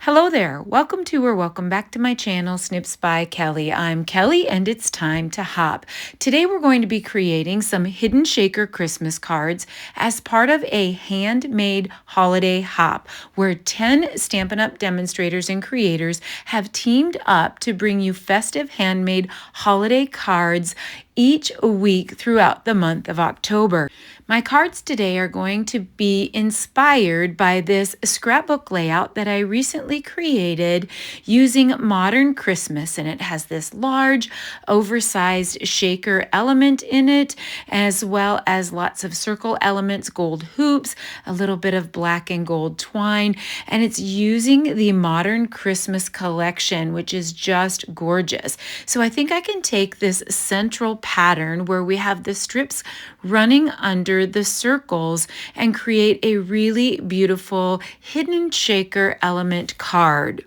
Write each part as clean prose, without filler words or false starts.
Hello there. Welcome to or welcome back to my channel, Snips by Kelly. I'm Kelly and it's time to hop. Today we're going to be creating some hidden shaker Christmas cards as part of a handmade holiday hop where 10 Stampin' Up! Demonstrators and creators have teamed up to bring you festive handmade holiday cards each week throughout the month of October. My cards today are going to be inspired by this scrapbook layout that I recently created using Modern Christmas, and it has this large oversized shaker element in it, as well as lots of circle elements, gold hoops, a little bit of black and gold twine, and it's using the Modern Christmas collection, which is just gorgeous. So I think I can take this central pattern where we have the strips running under the circles and create a really beautiful hidden shaker element card.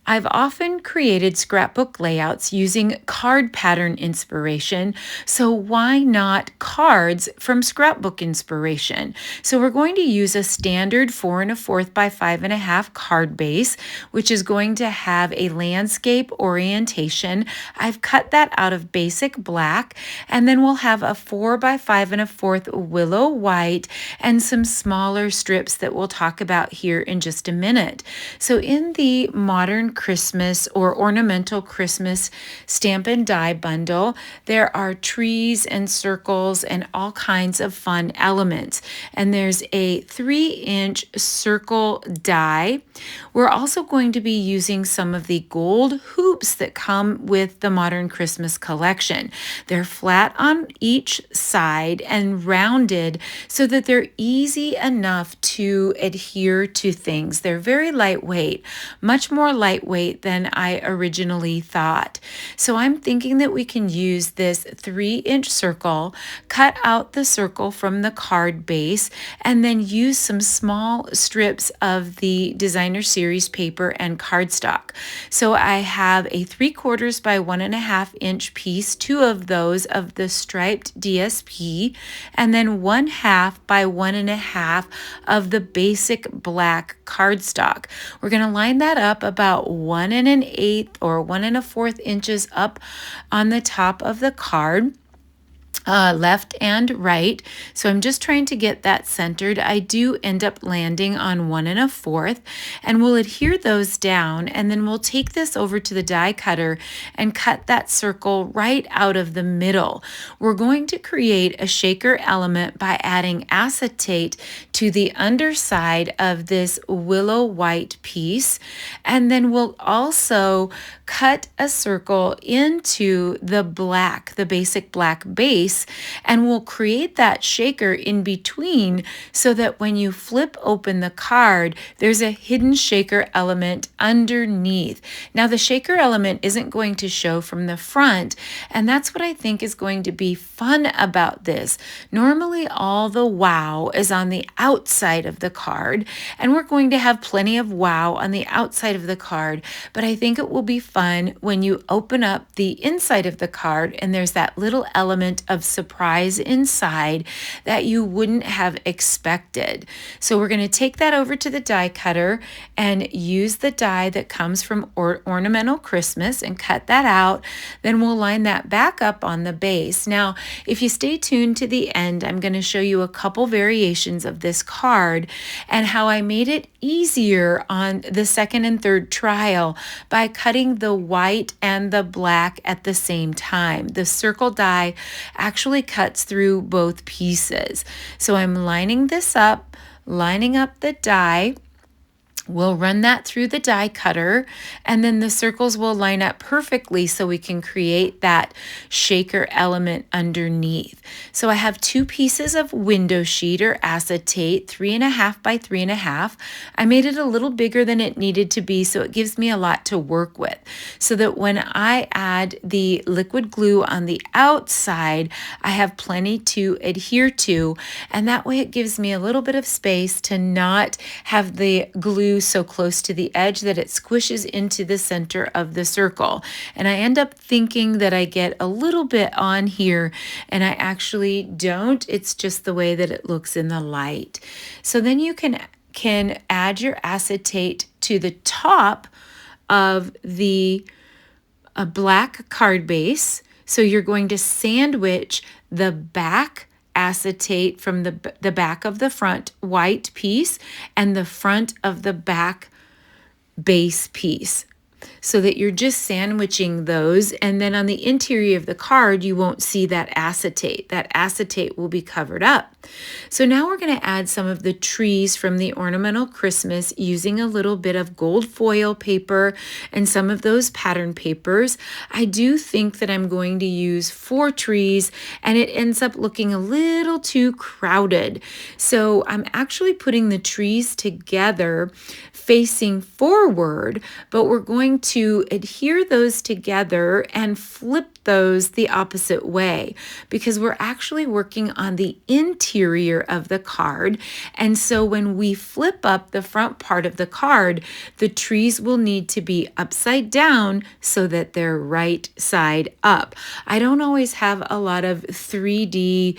I've often created scrapbook layouts using card pattern inspiration, so why not cards from scrapbook inspiration? So we're going to use a standard 4 1/4 by 5 1/2 card base, which is going to have a landscape orientation. I've cut that out of basic black, and then we'll have a 4 by 5 1/4 willow white and some smaller strips that we'll talk about here in just a minute. So in the Modern Christmas or Ornamental Christmas Stampin' Die bundle, there are trees and circles and all kinds of fun elements. And there's a 3-inch circle die. We're also going to be using some of the gold hoops that come with the Modern Christmas collection. They're flat on each side and rounded so that they're easy enough to adhere to things. They're very lightweight, much more lightweight than I originally thought. So I'm thinking that we can use this 3-inch circle, cut out the circle from the card base, and then use some small strips of the designer series paper and cardstock. So I have a 3/4 by 1 1/2 inch piece, 2 of those of the striped DSP, and then 1/2 by 1 1/2 of the basic black cardstock. We're going to line that up about 1 1/8 or 1 1/4 inches up on the top of the card. Left and right. So I'm just trying to get that centered. I do end up landing on 1 1/4, and we'll adhere those down, and then we'll take this over to the die cutter and cut that circle right out of the middle. We're going to create a shaker element by adding acetate to the underside of this willow white piece, and then we'll also cut a circle into the black, the basic black base, and we'll create that shaker in between so that when you flip open the card, there's a hidden shaker element underneath. Now the shaker element isn't going to show from the front, and that's what I think is going to be fun about this. Normally all the wow is on the outside of the card, and we're going to have plenty of wow on the outside of the card, but I think it will be fun when you open up the inside of the card and there's that little element of surprise inside that you wouldn't have expected. So we're going to take that over to the die cutter and use the die that comes from Ornamental Christmas and cut that out. Then we'll line that back up on the base. Now, if you stay tuned to the end, I'm going to show you a couple variations of this card and how I made it easier on the second and third trial by cutting the white and the black at the same time. The circle die actually cuts through both pieces. So I'm lining this up, lining up the die. We'll run that through the die cutter, and then the circles will line up perfectly so we can create that shaker element underneath. So I have 2 pieces of window sheet or acetate, 3 1/2 by 3 1/2. I made it a little bigger than it needed to be, so it gives me a lot to work with, so that when I add the liquid glue on the outside, I have plenty to adhere to, and that way it gives me a little bit of space to not have the glue so close to the edge that it squishes into the center of the circle. And I end up thinking that I get a little bit on here, and I actually don't. It's just the way that it looks in the light. So then you can add your acetate to the top of the black card base. So you're going to sandwich the back acetate from the back of the front white piece and the front of the back base piece, so that you're just sandwiching those. And then on the interior of the card, you won't see that acetate. That acetate will be covered up. So now we're going to add some of the trees from the Ornamental Christmas using a little bit of gold foil paper and some of those pattern papers. I do think that I'm going to use 4 trees, and it ends up looking a little too crowded. So I'm actually putting the trees together facing forward, but we're going to adhere those together and flip those the opposite way, because we're actually working on the interior of the card. And so when we flip up the front part of the card, the trees will need to be upside down so that they're right side up. I don't always have a lot of 3D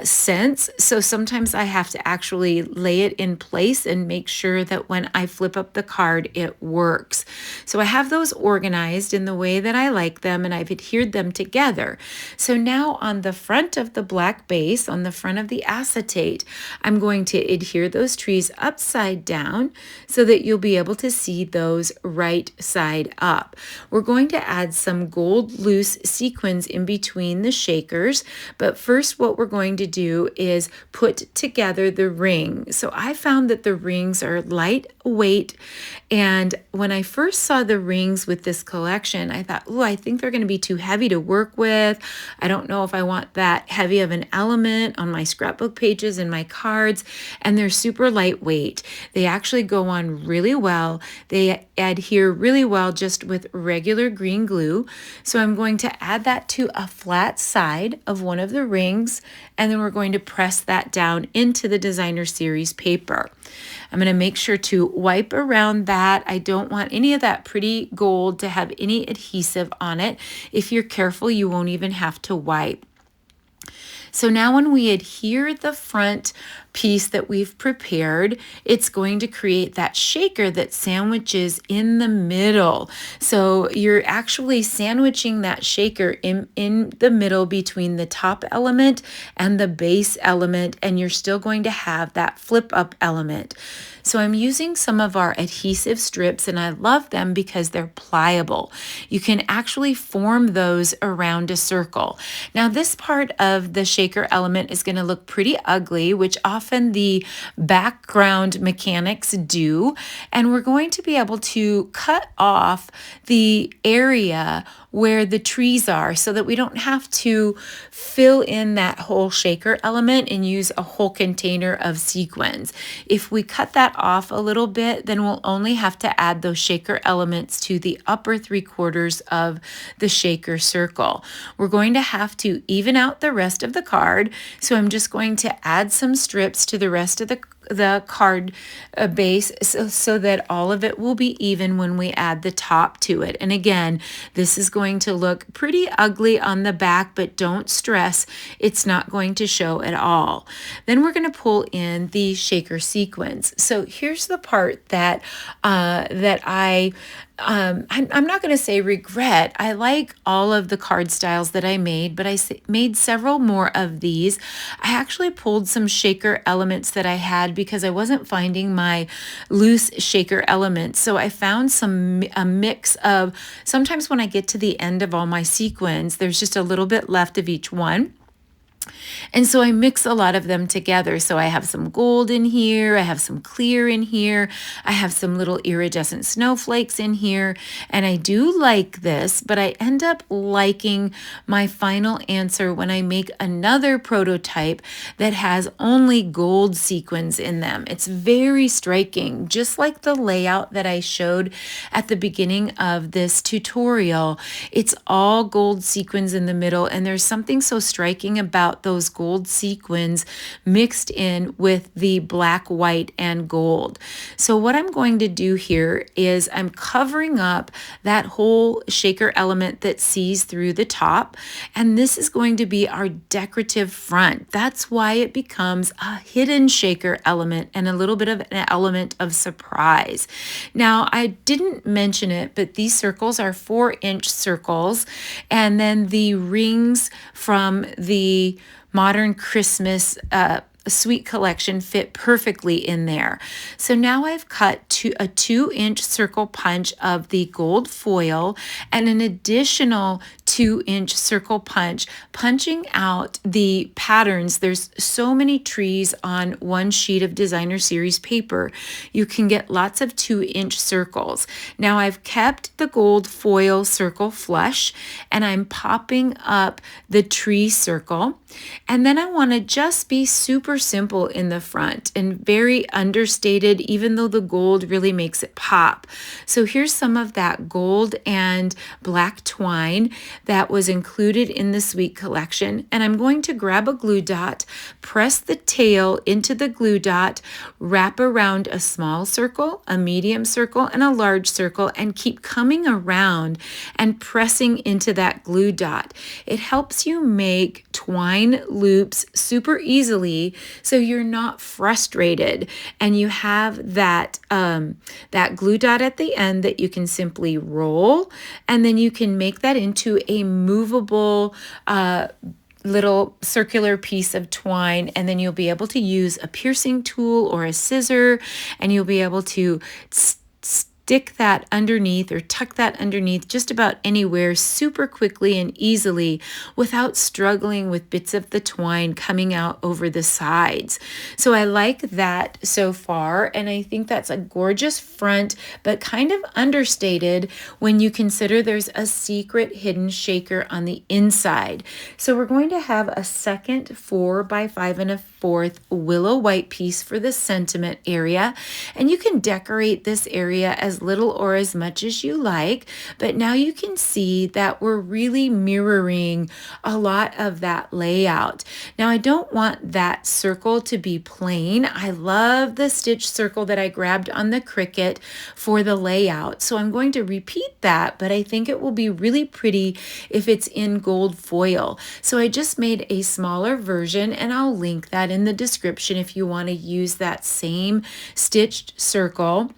sense, so sometimes I have to actually lay it in place and make sure that when I flip up the card, it works. So I have those organized in the way that I like them, and I've adhered them together. So now on the front of the black base, on the front of the acetate, I'm going to adhere those trees upside down so that you'll be able to see those right side up. We're going to add some gold loose sequins in between the shakers, but first what we're going to do is put together the ring. So I found that the rings are lightweight, and when I first saw the rings with this collection, I thought, oh, I think they're going to be too heavy to work with. I don't know if I want that heavy of an element on my scrapbook pages and my cards, and they're super lightweight. They actually go on really well. They adhere really well just with regular green glue. So I'm going to add that to a flat side of one of the rings, and then we're going to press that down into the Designer Series paper. I'm going to make sure to wipe around that. I don't want any of that pretty gold to have any adhesive on it. If you're careful, you won't even have to wipe. So now when we adhere the front piece that we've prepared, it's going to create that shaker that sandwiches in the middle. So you're actually sandwiching that shaker in the middle between the top element and the base element, and you're still going to have that flip up element. So I'm using some of our adhesive strips, and I love them because they're pliable. You can actually form those around a circle. Now this part of the shaker element is going to look pretty ugly, which often the background mechanics do, and we're going to be able to cut off the area where the trees are so that we don't have to fill in that whole shaker element and use a whole container of sequins. If we cut that off a little bit, then we'll only have to add those shaker elements to the upper 3/4 of the shaker circle. We're going to have to even out the rest of the card, so I'm just going to add some strips to the rest of the card base so that all of it will be even when we add the top to it. And again, this is going to look pretty ugly on the back, but don't stress, it's not going to show at all. Then we're going to pull in the shaker sequins. So here's the part that I'm not going to say regret. I like all of the card styles that I made, but I made several more of these. I actually pulled some shaker elements that I had because I wasn't finding my loose shaker elements. So I found a mix of, sometimes when I get to the end of all my sequins, there's just a little bit left of each one. And so I mix a lot of them together. So I have some gold in here, I have some clear in here, I have some little iridescent snowflakes in here, and I do like this, but I end up liking my final answer when I make another prototype that has only gold sequins in them. It's very striking, just like the layout that I showed at the beginning of this tutorial. It's all gold sequins in the middle, and there's something so striking about out those gold sequins mixed in with the black, white, and gold. So what I'm going to do here is I'm covering up that whole shaker element that sees through the top, and this is going to be our decorative front. That's why it becomes a hidden shaker element and a little bit of an element of surprise. Now, I didn't mention it, but these circles are 4-inch circles, and then the rings from the Modern Christmas Sweet Collection fit perfectly in there. So now I've cut a 2-inch circle punch of the gold foil and an additional 2-inch circle punch, punching out the patterns. There's so many trees on one sheet of designer series paper. You can get lots of 2-inch circles. Now I've kept the gold foil circle flush, and I'm popping up the tree circle. And then I want to just be super simple in the front and very understated, even though the gold really makes it pop. So here's some of that gold and black twine that was included in the Sweet Collection. And I'm going to grab a glue dot, press the tail into the glue dot, wrap around a small circle, a medium circle, and a large circle, and keep coming around and pressing into that glue dot. It helps you make twine loops super easily so you're not frustrated, and you have that that glue dot at the end that you can simply roll, and then you can make that into a movable little circular piece of twine, and then you'll be able to use a piercing tool or a scissor, and you'll be able to stick that underneath or tuck that underneath just about anywhere super quickly and easily without struggling with bits of the twine coming out over the sides. So I like that so far, and I think that's a gorgeous front, but kind of understated when you consider there's a secret hidden shaker on the inside. So we're going to have a second 4 by 5 1/4 willow white piece for the sentiment area, and you can decorate this area as little or as much as you like, but now you can see that we're really mirroring a lot of that layout. Now I don't want that circle to be plain. I love the stitch circle that I grabbed on the Cricut for the layout, so I'm going to repeat that, but I think it will be really pretty if it's in gold foil. So I just made a smaller version, and I'll link that in the description if you want to use that same stitched circle.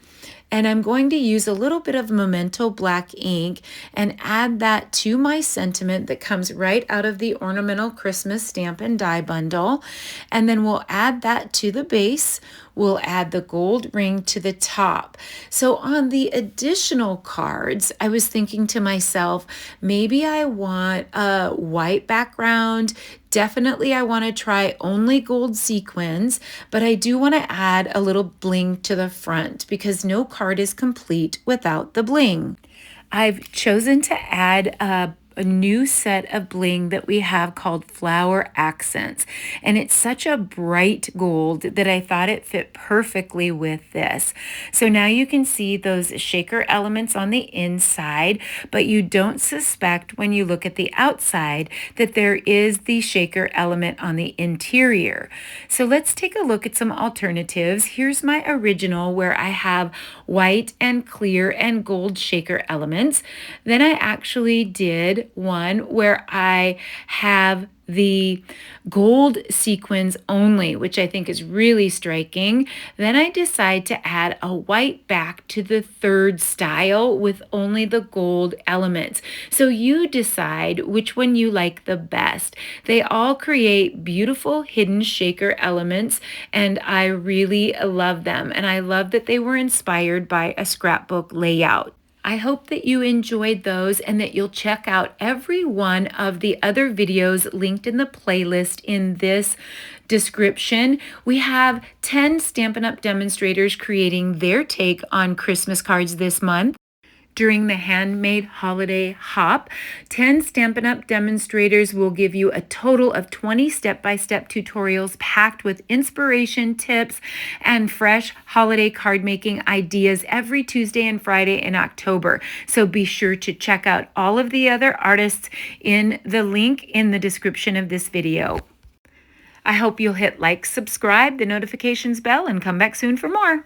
And I'm going to use a little bit of Memento black ink and add that to my sentiment that comes right out of the Ornamental Christmas Stamp and Die bundle. And then we'll add that to the base. We'll add the gold ring to the top. So on the additional cards, I was thinking to myself, maybe I want a white background. Definitely I want to try only gold sequins, but I do want to add a little bling to the front because no card is complete without the bling. I've chosen to add a new set of bling that we have called Flower Accents, and it's such a bright gold that I thought it fit perfectly with this. So now you can see those shaker elements on the inside, but you don't suspect when you look at the outside that there is the shaker element on the interior. So let's take a look at some alternatives. Here's my original where I have white and clear and gold shaker elements. Then I actually did one where I have the gold sequins only, which I think is really striking. Then I decide to add a white back to the third style with only the gold elements. So you decide which one you like the best. They all create beautiful hidden shaker elements, and I really love them. And I love that they were inspired by a scrapbook layout. I hope that you enjoyed those and that you'll check out every one of the other videos linked in the playlist in this description. We have 10 Stampin' Up! Demonstrators creating their take on Christmas cards this month. During the Handmade Holiday Hop, 10 Stampin' Up! Demonstrators will give you a total of 20 step-by-step tutorials packed with inspiration, tips, and fresh holiday card making ideas every Tuesday and Friday in October. So be sure to check out all of the other artists in the link in the description of this video. I hope you'll hit like, subscribe, the notifications bell, and come back soon for more.